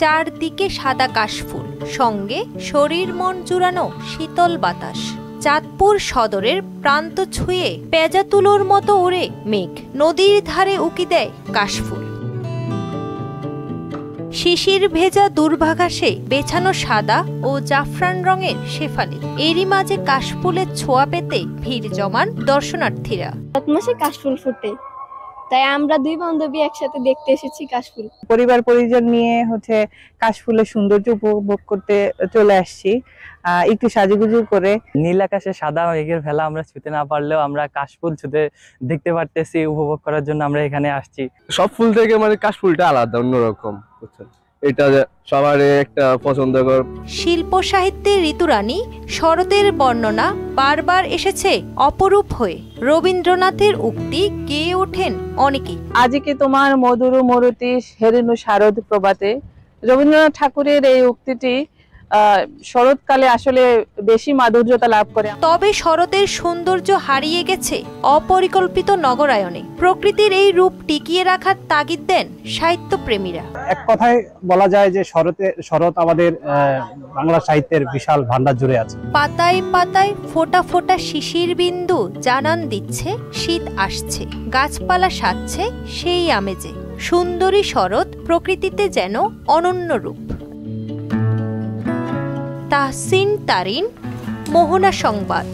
চারদিকে সাদা কাশফুল, সঙ্গে শরীর মন জুড়ানো শীতল বাতাস। চাঁদপুর সদরের প্রান্ত ছুঁয়ে পেঁজা তুলোর মতো ওড়ে মেঘ, নদীর ধারে উকি দেয় কাশফুল। শিশির ভেজা দুর্বাঘাসে বেছানো সাদা ও জাফরান রঙের শেফালি, এরই মাঝে কাশফুলের ছোঁয়া পেতে ভিড় জমান দর্শনার্থীরা। মাসে কাশফুল ফুটে, তাই আমরা দুই বান্ধবী একসাথে দেখতে এসেছি কাশফুল। পরিবার পরিজন নিয়ে কাশফুলের সৌন্দর্য উপভোগ করতে চলে আসছি, একটু সাজুগুজু করে। নীল আকাশে সাদা মেঘের ভেলা আমরা ছুঁতে না পারলেও আমরা কাশফুল ছুঁতে দেখতে পারতেছি, উপভোগ করার জন্য আমরা এখানে আসছি। সব ফুল থেকে কাশফুলটা আলাদা, অন্যরকম। এটা সবার একটা পছন্দকর। শিল্প সাহিত্যের ঋতুরানী শরতের বর্ণনা বারবার এসেছে অপরূপ হয়ে। রবীন্দ্রনাথের উক্তি গেয়ে ওঠেন অনেকেই। আজকে তোমার মধুর মরুতি হেরেনু শারদ প্রভাতে। রবীন্দ্রনাথ ঠাকুরের এই উক্তিটি শরৎকালে আসলে বেশি মাধুর্যতা লাভ করে। তবে শরতের সৌন্দর্য হারিয়ে গেছে অপরিকল্পিত নগরায়নে। প্রকৃতির এই রূপ টিকিয়ে রাখার তাগিদ দেন সাহিত্যপ্রেমীরা। এক কথায় বলা যায় যে শরৎ আমাদের বাংলা সাহিত্যের বিশাল ভান্ডার জুড়ে আছে। পাতায় পাতায় ফোঁটা ফোঁটা শিশির বিন্দু জানান দিচ্ছে শীত আসছে, গাছপালা সাজছে সেই আমেজে। সুন্দরী শরৎ প্রকৃতিতে যেন অনন্য রূপ। তাহসিন তারিন, মোহনা সংবাদ।